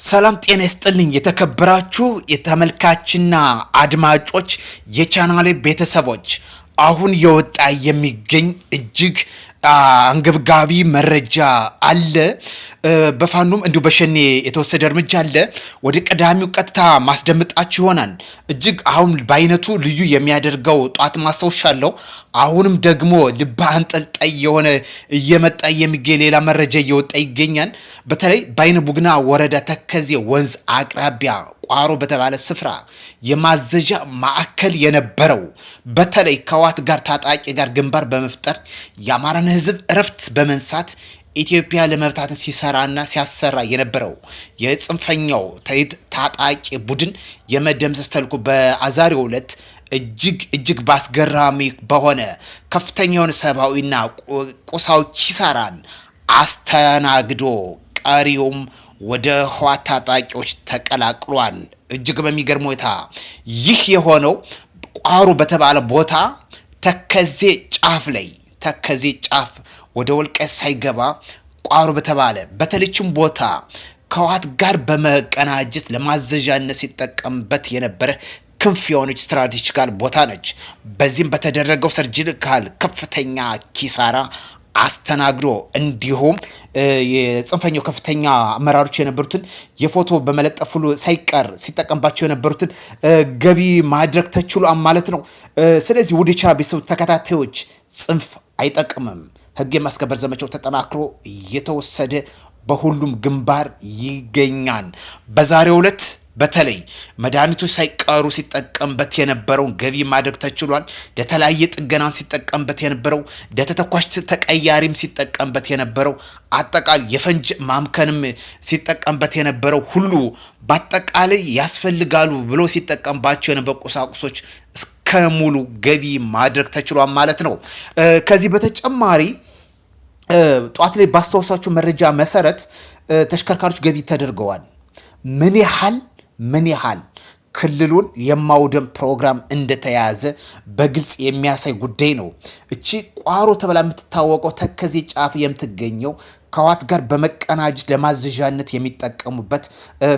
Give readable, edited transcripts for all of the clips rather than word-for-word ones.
ሰላም ጤና ይስጥልኝ የተከበራችሁ የተመልካችና አድማጮች የቻናሌ ቤተሰቦች አሁን የወጣ የሚገኝ እጅግ አንገብጋቢ መረጃ አለ። በፋኑም እንዲሁ በሸኔ የተወሰደ እርምጃ አለ። ወደ ቀዳሚው ቀጥታ ማስደምጣችሁ ይሆናል። እጅግ አሁን በአይነቱ ልዩ የሚያደርገው ጧት ማስታወሻለሁ። አሁንም ደግሞ ልብ አንጠልጣይ የሆነ እየመጣ የሚገኝ ሌላ መረጃ እየወጣ ይገኛል። በተለይ በአይነ ቡግና ወረዳ ተከዜ ወንዝ አቅራቢያ ቋሮ በተባለ ስፍራ የማዘዣ ማዕከል የነበረው በተለይ ከዋት ጋር ታጣቂ ጋር ግንባር በመፍጠር የአማራን ሕዝብ እረፍት በመንሳት ኢትዮጵያ ለመብታትን ሲሰራና ሲያሰራ የነበረው የጽንፈኛው ታጣቂ ቡድን የመደምሰስ ተልዕኮ በዛሬው ዕለት እጅግ ባስገራሚ በሆነ ከፍተኛውን ሰብአዊና ቁሳዊ ኪሳራን አስተናግዶ ቀሪውም ወደ ህወሓት ታጣቂዎች ተቀላቅሏል። እጅግ በሚገርም ሁኔታ ይህ የሆነው ቋሮ በተባለ ቦታ ተከዜ ጫፍ ወደ ወልቃይት ሳይገባ ቋሮ በተባለ በተለችም ቦታ ከህወሓት ጋር በመቀናጀት ለማዘዣነት ሲጠቀምበት የነበረ ክንፍ የሆነች ስትራቴጂካል ቦታ ነች። በዚህም በተደረገው ሰርጂካል ከፍተኛ ኪሳራ አስተናግዶ እንዲሁም የጽንፈኛው ከፍተኛ አመራሮች የነበሩትን የፎቶ በመለጠፍ ሁሉ ሳይቀር ሲጠቀምባቸው የነበሩትን ገቢ ማድረግ ተችሏል ማለት ነው። ስለዚህ ውድቻ ቤተሰብ ተከታታዮች ጽንፍ አይጠቅምም። ህግ የማስከበር ዘመቻው ተጠናክሮ እየተወሰደ በሁሉም ግንባር ይገኛል። በዛሬው ዕለት በተለይ መድኃኒቶች ሳይቀሩ ሲጠቀምበት የነበረውን ገቢ ማድረግ ተችሏል። ለተለያየ ጥገናም ሲጠቀምበት የነበረው ለተተኳሽ ተቀያሪም ሲጠቀምበት የነበረው አጠቃላይ የፈንጅ ማምከንም ሲጠቀምበት የነበረው ሁሉ በአጠቃላይ ያስፈልጋሉ ብሎ ሲጠቀምባቸው የነበሩ ቁሳቁሶች እስከ ሙሉ ገቢ ማድረግ ተችሏል ማለት ነው። ከዚህ በተጨማሪ ጧት ላይ ባስተዋወሳችሁ መረጃ መሰረት ተሽከርካሪዎች ገቢ ተደርገዋል። ምን ያህል ክልሉን የማውደም ፕሮግራም እንደተያዘ በግልጽ የሚያሳይ ጉዳይ ነው። እቺ ቋሮ ተብላ የምትታወቀው ተከዜ ጫፍ የምትገኘው ከህወሓት ጋር በመቀናጀት ለማዘዣነት የሚጠቀሙበት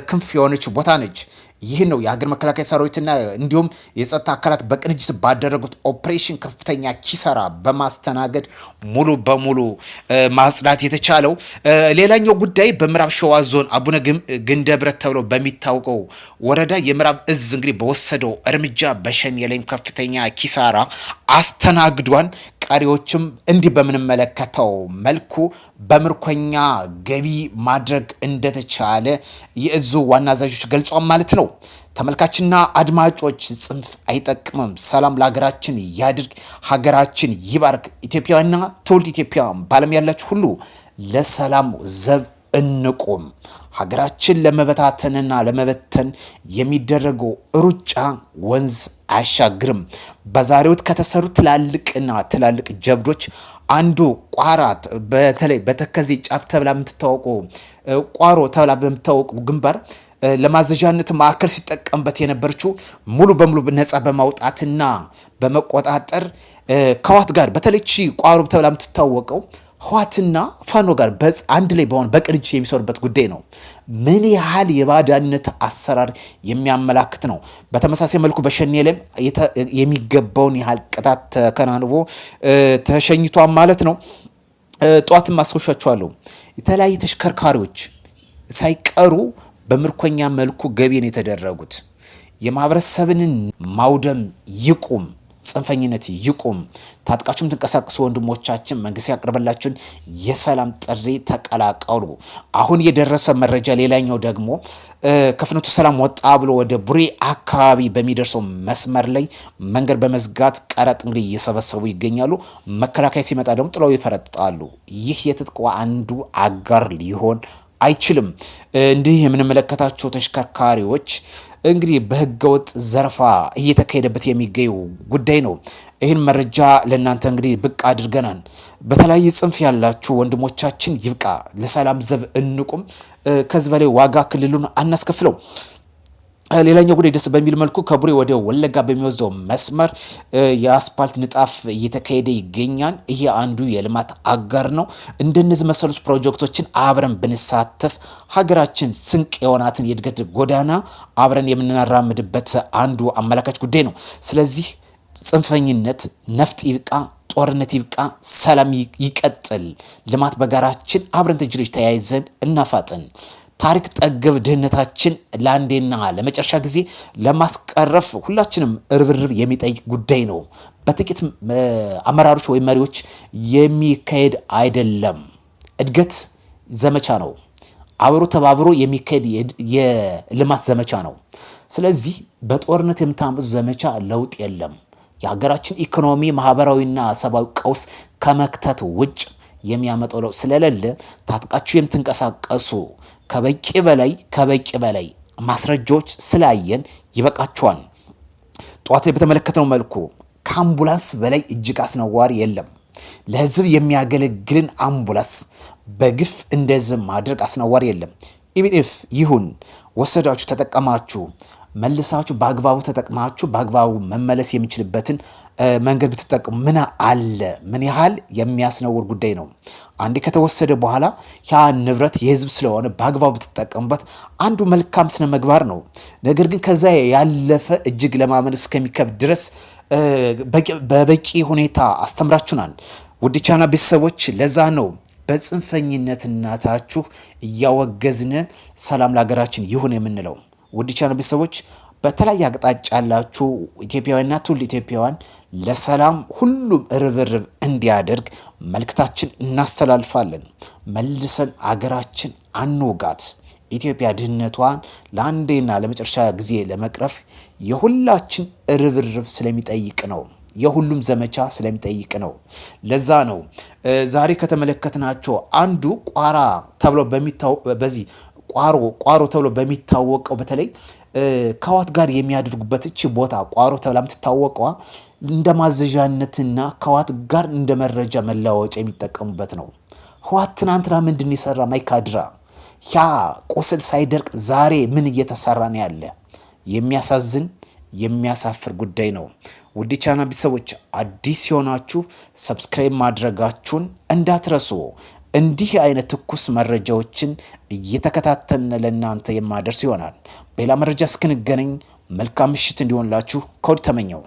ክንፍ የሆነች ቦታ ነች። ይህ ነው የሀገር መከላከያ ሰራዊትና እንዲሁም የጸጥታ አካላት በቅንጅት ባደረጉት ኦፕሬሽን ከፍተኛ ኪሳራ በማስተናገድ ሙሉ በሙሉ ማጽዳት የተቻለው። ሌላኛው ጉዳይ በምዕራብ ሸዋ ዞን አቡነ ግንደብረት ተብሎ በሚታወቀው ወረዳ የምዕራብ እዝ እንግዲህ በወሰደው እርምጃ በሸኔ ላይም ከፍተኛ ኪሳራ አስተናግዷን። ቀሪዎችም እንዲህ በምንመለከተው መልኩ በምርኮኛ ገቢ ማድረግ እንደተቻለ የእዙ ዋና አዛዦች ገልጿል ማለት ነው። ተመልካችና አድማጮች ጽንፍ አይጠቅምም። ሰላም ለሀገራችን ያድርግ፣ ሀገራችን ይባርክ። ኢትዮጵያውያንና ትውልደ ኢትዮጵያውያን በዓለም ያላችሁ ሁሉ ለሰላም ዘብ እንቁም። ሀገራችን ለመበታተንና ለመበተን የሚደረገው ሩጫ ወንዝ አያሻግርም። በዛሬው ከተሰሩ ትላልቅ ጀብዶች አንዱ ቋራት በተለይ በተከዜ ጫፍ ተብላ የምትታወቀው ቋሮ ተብላ በምትታወቀው ግንባር ለማዘዣነት ማዕከል ሲጠቀምበት የነበረችው ሙሉ በሙሉ ነፃ በማውጣትና በመቆጣጠር ከህወሓት ጋር በተለይ ቋሮ ተብላ የምትታወቀው ህወሓትና ፋኖ ጋር አንድ ላይ በሆነ በቅንጅት የሚሰሩበት ጉዳይ ነው። ምን ያህል የባዳነት አሰራር የሚያመላክት ነው። በተመሳሳይ መልኩ በሸኔ ላይም የሚገባውን ያህል ቅጣት ተከናንቦ ተሸኝቷል ማለት ነው። ጠዋትም አስኮሻቸዋለሁ የተለያዩ ተሽከርካሪዎች ሳይቀሩ በምርኮኛ መልኩ ገቢን የተደረጉት። የማህበረሰብን ማውደም ይቁም፣ ጽንፈኝነት ይቁም። ታጥቃችሁም ተንቀሳቀሱ ወንድሞቻችን መንግስት ያቀርበላችሁን የሰላም ጥሪ ተቀላቀሉ። አሁን የደረሰ መረጃ ሌላኛው ደግሞ ከፍኖተ ሰላም ወጣ ብሎ ወደ ቡሬ አካባቢ በሚደርሰው መስመር ላይ መንገድ በመዝጋት ቀረጥ እንግዲህ እየሰበሰቡ ይገኛሉ። መከላከያ ሲመጣ ደግሞ ጥለው ይፈረጥጣሉ። ይህ የትጥቅ አንዱ አጋር ሊሆን አይችልም። እንዲህ የምንመለከታቸው ተሽከርካሪዎች እንግዲህ በህገወጥ ዘረፋ እየተካሄደበት የሚገኘው ጉዳይ ነው። ይህን መረጃ ለእናንተ እንግዲህ ብቅ አድርገናል። በተለያየ ጽንፍ ያላችሁ ወንድሞቻችን ይብቃ፣ ለሰላም ዘብ እንቁም። ከዚህ በላይ ዋጋ ክልሉን አናስከፍለው። ሌላኛው ጉዳይ ደስ በሚል መልኩ ከቡሬ ወደ ወለጋ በሚወስደው መስመር የአስፓልት ንጣፍ እየተካሄደ ይገኛል። ይሄ አንዱ የልማት አጋር ነው። እንደነዚህ መሰሉት ፕሮጀክቶችን አብረን ብንሳተፍ ሀገራችን ስንቅ የሆናትን የእድገት ጎዳና አብረን የምናራምድበት አንዱ አመላካች ጉዳይ ነው። ስለዚህ ጽንፈኝነት፣ ነፍጥ ይብቃ፣ ጦርነት ይብቃ፣ ሰላም ይቀጥል፣ ልማት በጋራችን አብረን ተጅሎች ተያይዘን እናፋጥን። ታሪክ ጠገብ ድህነታችን ለአንዴና ለመጨረሻ ጊዜ ለማስቀረፍ ሁላችንም ርብርብ የሚጠይቅ ጉዳይ ነው። በጥቂት አመራሮች ወይም መሪዎች የሚካሄድ እድገት ዘመቻ ነው። አብሮ ተባብሮ የሚካሄድ የልማት ዘመቻ ነው። ስለዚህ በጦርነት የምታመጡ ዘመቻ ለውጥ የለም። የሀገራችን ኢኮኖሚ፣ ማህበራዊና ሰብአዊ ቀውስ ከመክተት ውጭ የሚያመጣው ለውጥ ስለሌለ ታጥቃችሁ የምትንቀሳቀሱ ከበቂ በላይ ማስረጃዎች ስላየን ይበቃቸዋል። ጠዋት ላይ በተመለከተው መልኩ ከአምቡላንስ በላይ እጅግ አስነዋሪ የለም። ለህዝብ የሚያገለግልን አምቡላንስ በግፍ እንደዚህ ማድረግ አስነዋሪ የለም። ኢቢኤፍ ይሁን ወሰዳችሁ፣ ተጠቀማችሁ፣ መልሳችሁ በአግባቡ ተጠቅማችሁ በአግባቡ መመለስ የሚችልበትን መንገድ ብትጠቀሙ ምን ያህል የሚያስነውር ጉዳይ ነው። አንዴ ከተወሰደ በኋላ ያ ንብረት የህዝብ ስለሆነ በአግባቡ ብትጠቀሙበት አንዱ መልካም ስነ ምግባር ነው። ነገር ግን ከዛ ያለፈ እጅግ ለማመን እስከሚከብድ ድረስ በበቂ ሁኔታ አስተምራችሁናል። ውድ ቻና ቤተሰቦች፣ ለዛ ነው በጽንፈኝነት እናታችሁ እያወገዝን ሰላም ለሀገራችን ይሁን የምንለው። ውድ ቻና ቤተሰቦች፣ በተለያየ አቅጣጫ ያላችሁ ኢትዮጵያውያንና ትውልደ ኢትዮጵያውያን ለሰላም ሁሉም ርብርብ እንዲያደርግ መልእክታችን እናስተላልፋለን። መልሰን አገራችን አንውጋት። ኢትዮጵያ ድህነቷን ለአንዴና ለመጨረሻ ጊዜ ለመቅረፍ የሁላችን ርብርብ ስለሚጠይቅ ነው። የሁሉም ዘመቻ ስለሚጠይቅ ነው። ለዛ ነው ዛሬ ከተመለከትናቸው አንዱ ቋራ ተብሎ በዚህ ቋሮ ተብሎ በሚታወቀው በተለይ ከህወሓት ጋር የሚያደርጉበት እቺ ቦታ ቋሮ ተብላ የምትታወቀዋ እንደ ማዘዣነትና ከህወሓት ጋር እንደ መረጃ መለዋወጫ የሚጠቀሙበት ነው። ህወሓት ትናንትና ምንድን ይሰራ? ማይካድራ ያ ቁስል ሳይደርቅ ዛሬ ምን እየተሰራ ነው ያለ? የሚያሳዝን የሚያሳፍር ጉዳይ ነው። ውድ ቻና ቤተሰቦች፣ አዲስ የሆናችሁ ሰብስክራይብ ማድረጋችሁን እንዳትረሱ። እንዲህ አይነት ትኩስ መረጃዎችን እየተከታተልን ለእናንተ የማደርስ ይሆናል። በሌላ መረጃ እስክንገናኝ መልካም ምሽት እንዲሆንላችሁ ከወዲሁ ተመኘው።